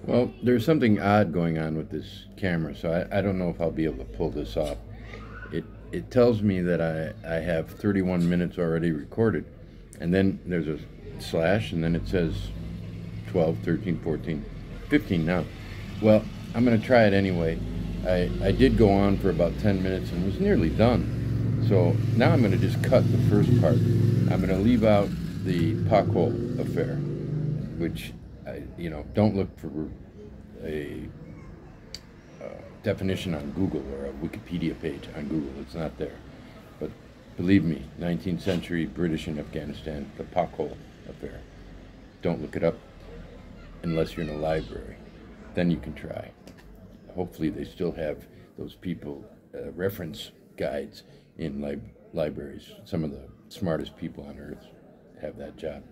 Well, there's something odd going on with this camera, so I don't know if I'll be able to pull this off. It it tells me that I have 31 minutes already recorded, and then there's a slash, and then it says 12, 13, 14, 15 now. Well, I'm going to try it anyway. I did go on for about 10 minutes and was nearly done. So now I'm going to just cut the first part. I'm going to leave out the Pakol affair, which don't look for a definition on Google or a Wikipedia page on Google. It's not there. But believe me, 19th century British in Afghanistan, the Pakol affair. Don't look it up unless you're in a library. Then you can try. Hopefully they still have those people, reference guides in libraries. Some of the smartest people on earth have that job.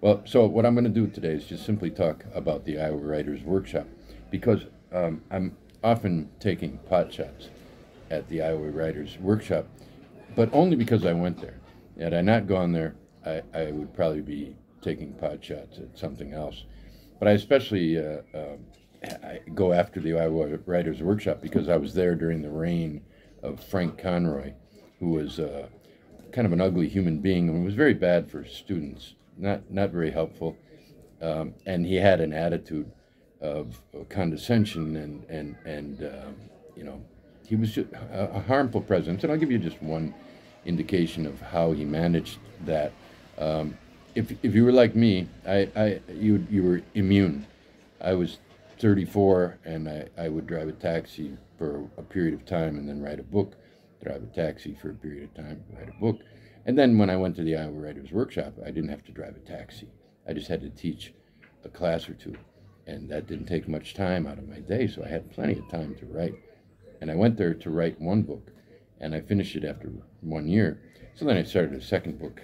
Well, so what I'm going to do today is just simply talk about the Iowa Writers Workshop, because I'm often taking pot shots at the Iowa Writers Workshop, but only because I went there. Had I not gone there, I would probably be taking pot shots at something else. But I especially I go after the Iowa Writers Workshop because I was there during the reign of Frank Conroy, who was kind of an ugly human being and was very bad for students, not very helpful, and he had an attitude of condescension and he was just a harmful president. And I'll give you just one indication of how he managed that. If you were like me, you were immune. I was 34, and I would drive a taxi for a period of time and then write a book, drive a taxi for a period of time, write a book. And then when I went to the Iowa Writers Workshop, I didn't have to drive a taxi. I just had to teach a class or two. And that didn't take much time out of my day, so I had plenty of time to write. And I went there to write one book, and I finished it after 1 year. So then I started a second book.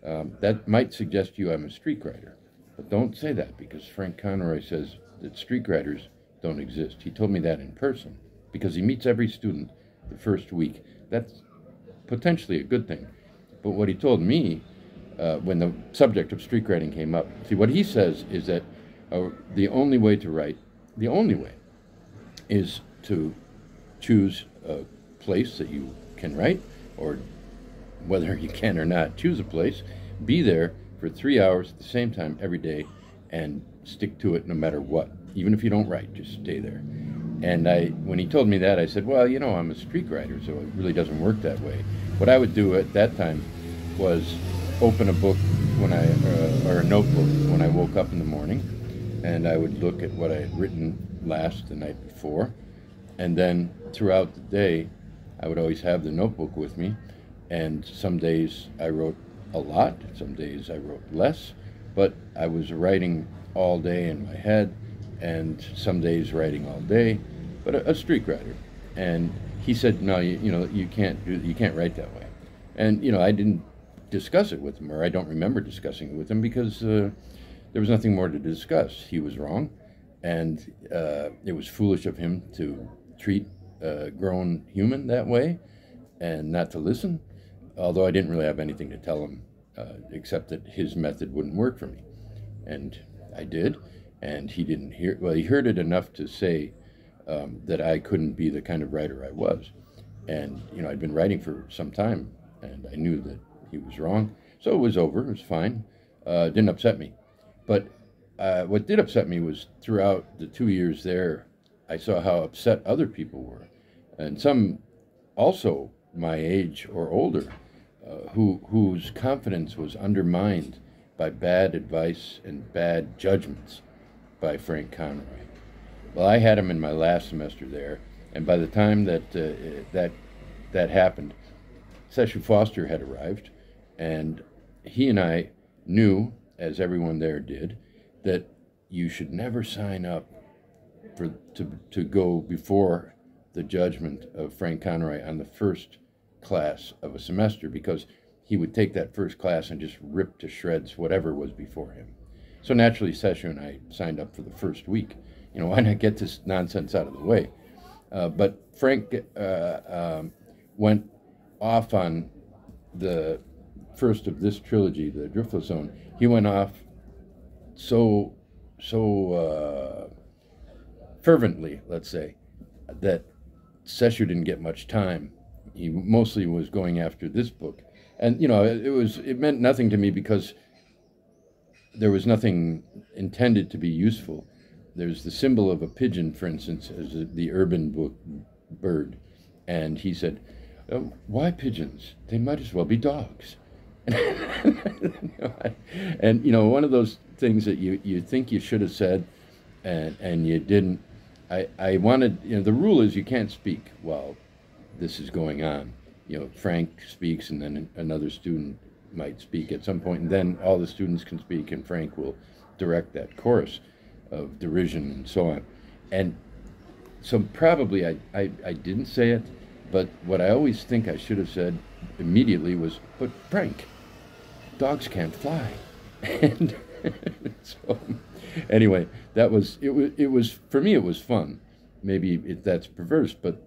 That might suggest to you I'm a streak writer, but don't say that, because Frank Conroy says that streak writers don't exist. He told me that in person, because he meets every student the first week. That's potentially a good thing. But what he told me when the subject of streak writing came up, see, what he says is that the only way to write, the only way, is to choose a place that you can write, or whether you can or not, choose a place, be there for 3 hours at the same time every day, and stick to it no matter what. Even if you don't write, just stay there. And when he told me that, I said, well, I'm a streak writer, so it really doesn't work that way. What I would do at that time was open a book or a notebook when I woke up in the morning, and I would look at what I had written last the night before, and then throughout the day, I would always have the notebook with me, and some days I wrote a lot, some days I wrote less, but I was writing all day in my head, and some days writing all day, but a streak writer. And he said, no, you can't write that way. And I didn't discuss it with him, or I don't remember discussing it with him, because there was nothing more to discuss. He was wrong, and it was foolish of him to treat a grown human that way and not to listen, although I didn't really have anything to tell him except that his method wouldn't work for me. And I did, and he didn't hear. Well, he heard it enough to say that I couldn't be the kind of writer I was. And I'd been writing for some time, and I knew that he was wrong. So it was over. It was fine. It didn't upset me. But what did upset me was throughout the 2 years there, I saw how upset other people were, and some also my age or older, whose confidence was undermined by bad advice and bad judgments by Frank Conroy. Well, I had him in my last semester there, and by the time that happened, Seshu Foster had arrived, and he and I knew, as everyone there did, that you should never sign up to go before the judgment of Frank Conroy on the first class of a semester, because he would take that first class and just rip to shreds whatever was before him. So naturally, Seshu and I signed up for the first week. Why not get this nonsense out of the way? But Frank went off on the first of this trilogy, the Driftless Zone. He went off so fervently, let's say, that Sesher didn't get much time. He mostly was going after this book. And, it meant nothing to me because there was nothing intended to be useful. There's the symbol of a pigeon, for instance, as the urban book bird. And he said, why pigeons? They might as well be dogs. And, one of those things that you think you should have said and you didn't. I wanted, the rule is you can't speak while this is going on. Frank speaks and then another student might speak at some point, and then all the students can speak and Frank will direct that chorus of derision and so on. And so probably I didn't say it, but what I always think I should have said immediately was, but Frank, dogs can't fly. And so anyway, it was for me, it was fun. Maybe that's perverse, but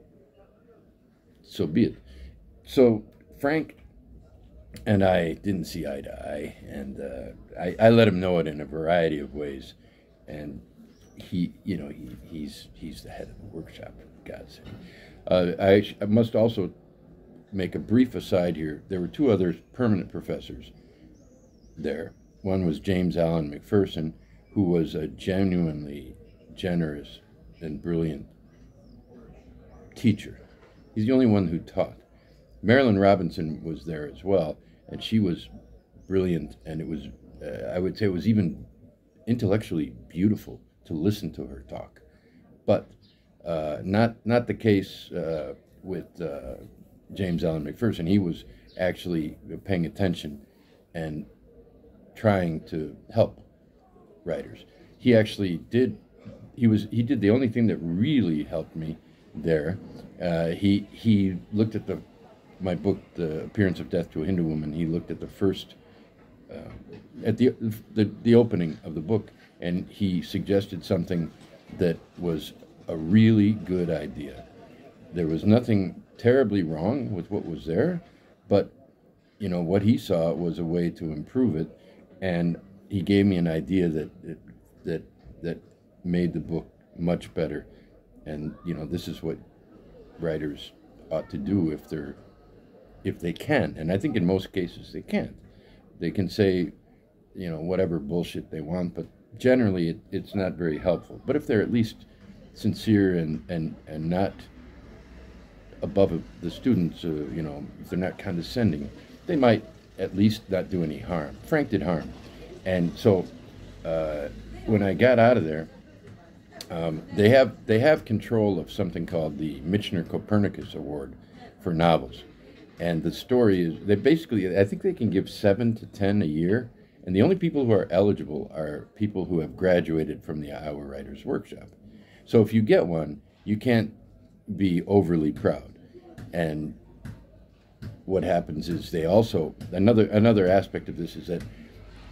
so be it. So Frank and I didn't see eye to eye, and I let him know it in a variety of ways. And he's the head of the workshop, for God's sake. I must also make a brief aside here. There were two other permanent professors there. One was James Allen McPherson, who was a genuinely generous and brilliant teacher. He's the only one who taught. Marilyn Robinson was there as well, and she was brilliant, and it was, I would say it was even intellectually beautiful to listen to her talk. But not the case with James Allen McPherson. He was actually paying attention and trying to help writers. He actually did. He did the only thing that really helped me there. He looked at my book, The Appearance of Death to a Hindu Woman. He looked at the first, at the opening of the book, and he suggested something that was a really good idea. There was nothing terribly wrong with what was there, but what he saw was a way to improve it, and he gave me an idea that made the book much better. And this is what writers ought to do if they can. And I think in most cases they can't. They can say whatever bullshit they want, but generally it's not very helpful. But if they're at least sincere and not above the students, if they're not condescending, they might at least not do any harm. Frank did harm. And so when I got out of there, they have control of something called the Michener-Copernicus Award for novels. And the story is, I think they can give 7 to 10 a year, and the only people who are eligible are people who have graduated from the Iowa Writers Workshop. So if you get one, you can't be overly proud. And what happens is they also, another aspect of this is that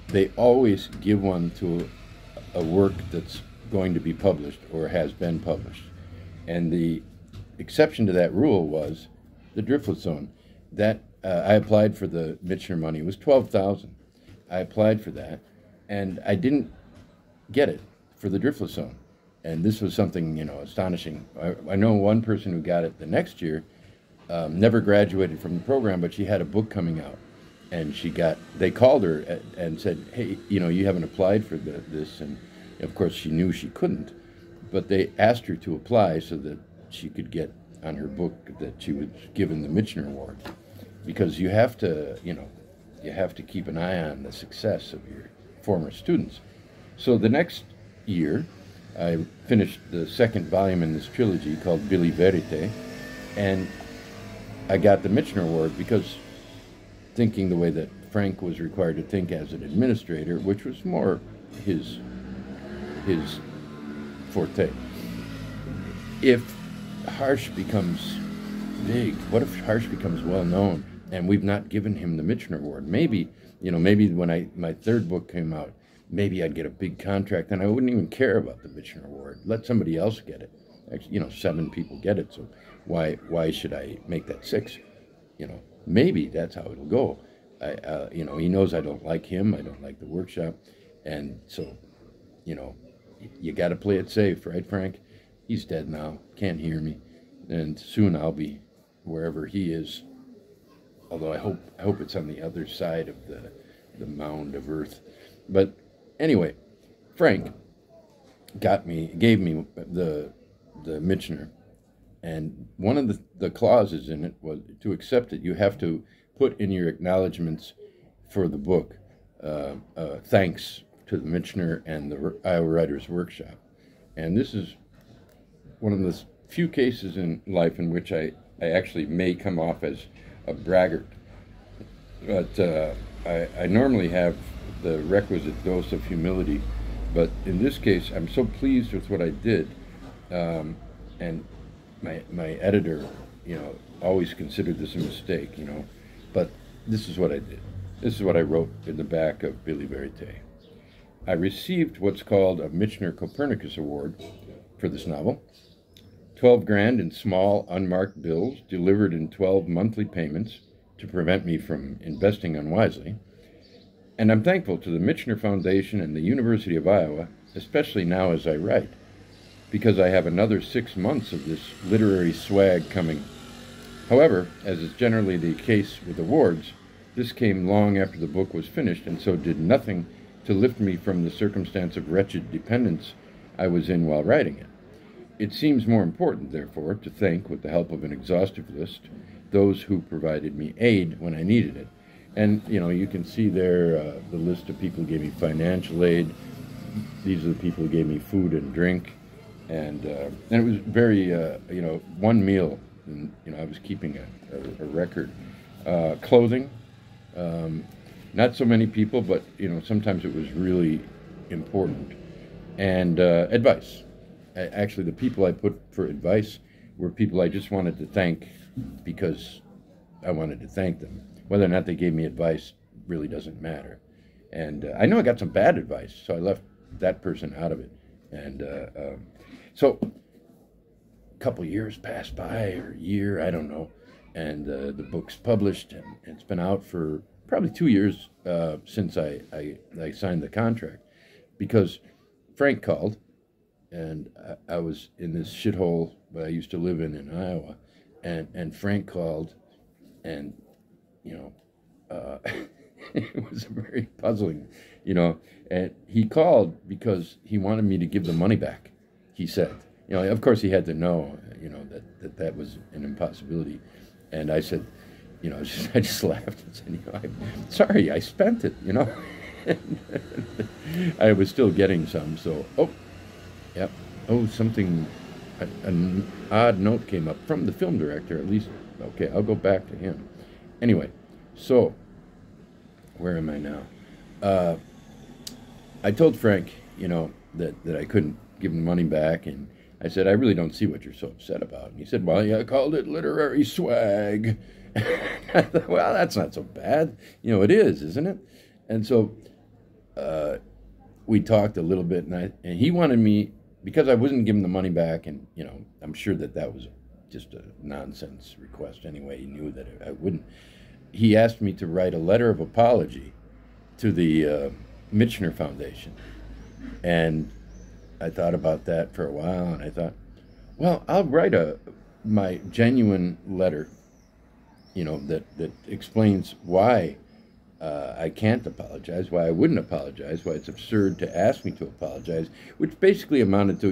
they always give one to a work that's going to be published or has been published. And the exception to that rule was the Driftless Zone. That I applied for the Michener money. It was $12,000. I applied for that, and I didn't get it for the Driftless Zone. And this was something astonishing. I know one person who got it the next year, never graduated from the program, but she had a book coming out, and they called her and said, hey, you haven't applied for this, and of course she knew she couldn't, but they asked her to apply so that she could get on her book that she was given the Michener Award, because you have to keep an eye on the success of your former students. So the next year, I finished the second volume in this trilogy called Billy Verite, and I got the Michener Award because, thinking the way that Frank was required to think as an administrator, which was more his forte. If Harsh becomes big, what if Harsh becomes well known and we've not given him the Michener Award? Maybe when my third book came out, maybe I'd get a big contract and I wouldn't even care about the Michener Award. Let somebody else get it. Actually, 7 people get it, so why should I make that 6? Maybe that's how it'll go. He knows I don't like him, I don't like the workshop, and so, you got to play it safe, right, Frank? he's dead now, can't hear me, and soon I'll be wherever he is. Although I hope it's on the other side of the mound of earth. But anyway, Frank gave me the Michener, and one of the clauses in it was to accept it, you have to put in your acknowledgments for the book, thanks to the Michener and the Iowa Writers Workshop. And this is one of the few cases in life in which I actually may come off as a braggart. But I normally have the requisite dose of humility. But in this case, I'm so pleased with what I did. And my editor, always considered this a mistake, But this is what I did. This is what I wrote in the back of Billy Verite. I received what's called a Michener Copernicus Award for this novel. 12 grand in small, unmarked bills delivered in 12 monthly payments to prevent me from investing unwisely. And I'm thankful to the Michener Foundation and the University of Iowa, especially now as I write, because I have another 6 months of this literary swag coming. However, as is generally the case with awards, this came long after the book was finished, and so did nothing to lift me from the circumstance of wretched dependence I was in while writing it. It seems more important, therefore, to thank, with the help of an exhaustive list, those who provided me aid when I needed it. And, you can see there the list of people who gave me financial aid. These are the people who gave me food and drink. And it was very, one meal, and, I was keeping a record. Clothing, not so many people, but, sometimes it was really important. And advice. Actually, the people I put for advice were people I just wanted to thank because I wanted to thank them. Whether or not they gave me advice really doesn't matter. And I know I got some bad advice, so I left that person out of it. And so a couple years passed by, or a year, I don't know. And the book's published, and it's been out for probably 2 years since I signed the contract. Because Frank called, and I was in this shithole that I used to live in Iowa, and Frank called, and, it was very puzzling, and he called because he wanted me to give the money back, he said. Of course he had to know, that was an impossibility. And I said, I just laughed and said, I'm sorry, I spent it, I was still getting some, so, something, an odd note came up from the film director, at least. Okay, I'll go back to him. Anyway, so, where am I now? I told Frank, that I couldn't give him the money back, and I said, I really don't see what you're so upset about. And he said, well, I called it literary swag. I thought, well, that's not so bad. It is, isn't it? And so we talked a little bit, and he wanted me, because I wasn't giving the money back, and, I'm sure that was just a nonsense request anyway. He knew that I wouldn't. He asked me to write a letter of apology to the Michener Foundation. And I thought about that for a while, and I thought, well, I'll write my genuine letter, that explains why I can't apologize, why I wouldn't apologize, why it's absurd to ask me to apologize, which basically amounted to,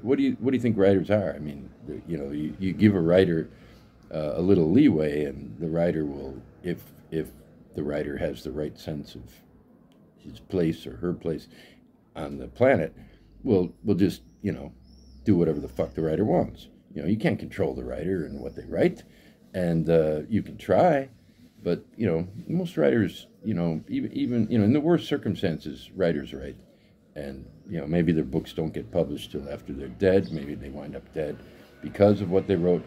what do you think writers are? I mean, you give a writer a little leeway, and the writer will, if the writer has the right sense of his place or her place on the planet, will just, do whatever the fuck the writer wants. You can't control the writer and what they write, and you can try. But, most writers, even in the worst circumstances, writers write. And, maybe their books don't get published till after they're dead. Maybe they wind up dead because of what they wrote.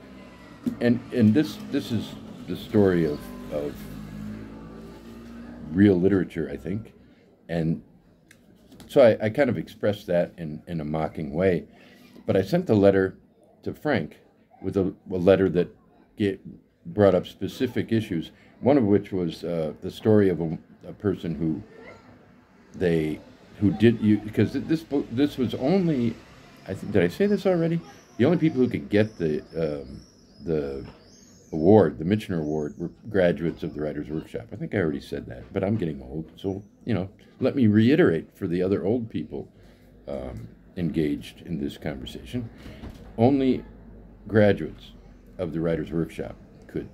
And this is the story of real literature, I think. And so I kind of expressed that in a mocking way. But I sent the letter to Frank with a letter that brought up specific issues. One of which was the story of a person who did, because this was only, I think, did I say this already? The only people who could get the award, the Michener Award, were graduates of the Writers' Workshop. I think I already said that, but I'm getting old, so let me reiterate for the other old people engaged in this conversation. Only graduates of the Writers' Workshop could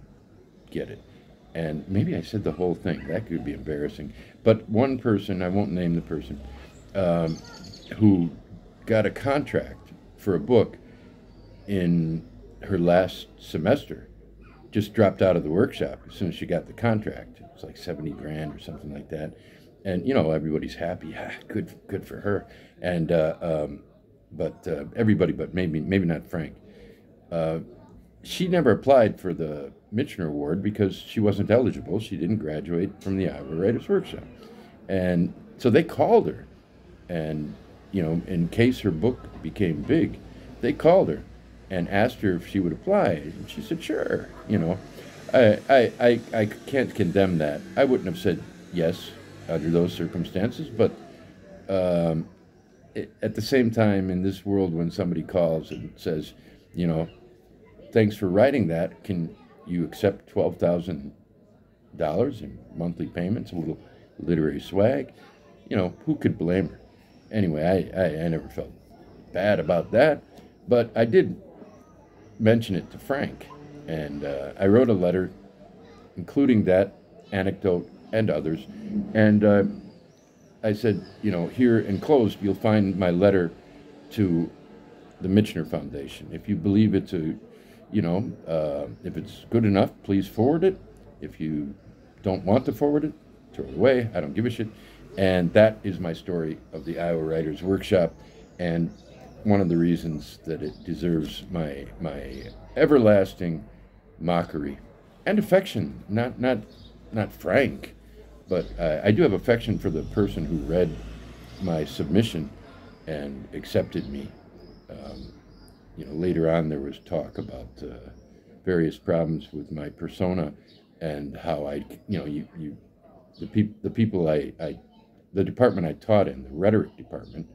get it. And maybe I said the whole thing. That could be embarrassing. But one person, I won't name the person, who got a contract for a book in her last semester, just dropped out of the workshop as soon as she got the contract. It was like 70 grand or something like that. And, everybody's happy. Good for her. And, but everybody, but maybe not Frank. She never applied for the Michener Award because she wasn't eligible. She didn't graduate from the Iowa Writers' Workshop. And so they called her. And, in case her book became big, they called her and asked her if she would apply. And she said, sure. I can't condemn that. I wouldn't have said yes under those circumstances. But at the same time, in this world, when somebody calls and says, thanks for writing that, can you accept $12,000 in monthly payments, a little literary swag? Who could blame her? Anyway, I never felt bad about that, but I did mention it to Frank, and I wrote a letter including that anecdote and others, and I said, here enclosed you'll find my letter to the Michener Foundation. If you believe it's if it's good enough, please forward it. If you don't want to forward it, throw it away. I don't give a shit. And that is my story of the Iowa Writers' Workshop, and one of the reasons that it deserves my everlasting mockery and affection. Not Frank, but I do have affection for the person who read my submission and accepted me. Later on there was talk about various problems with my persona and how the department I taught in, the rhetoric department,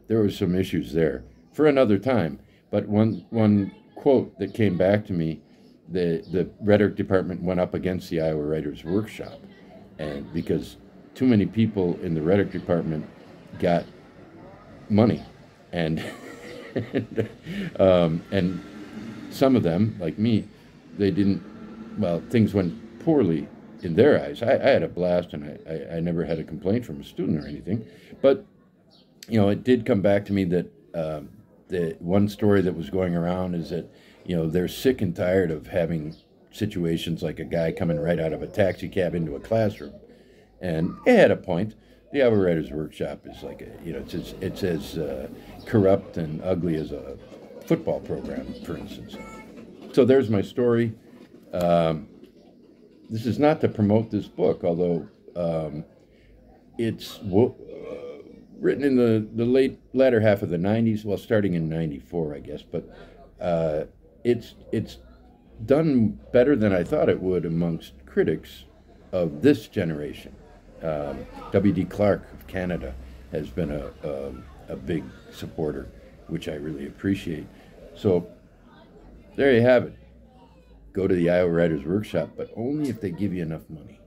there was some issues there for another time. But one quote that came back to me, the rhetoric department went up against the Iowa Writers' Workshop, and because too many people in the rhetoric department got money, and and some of them, like me, they didn't. Well, things went poorly in their eyes. I had a blast, and I never had a complaint from a student or anything. But it did come back to me that the one story that was going around is that they're sick and tired of having situations like a guy coming right out of a taxi cab into a classroom, and they had a point. The Iowa Writers' Workshop is like it's as corrupt and ugly as a football program, for instance. So there's my story. This is not to promote this book, although it's written in the latter half of the 90s, well, starting in 94, I guess, but it's done better than I thought it would amongst critics of this generation. W.D. Clark of Canada has been a big supporter, which I really appreciate. So there you have it. Go to the Iowa Writers' Workshop, but only if they give you enough money.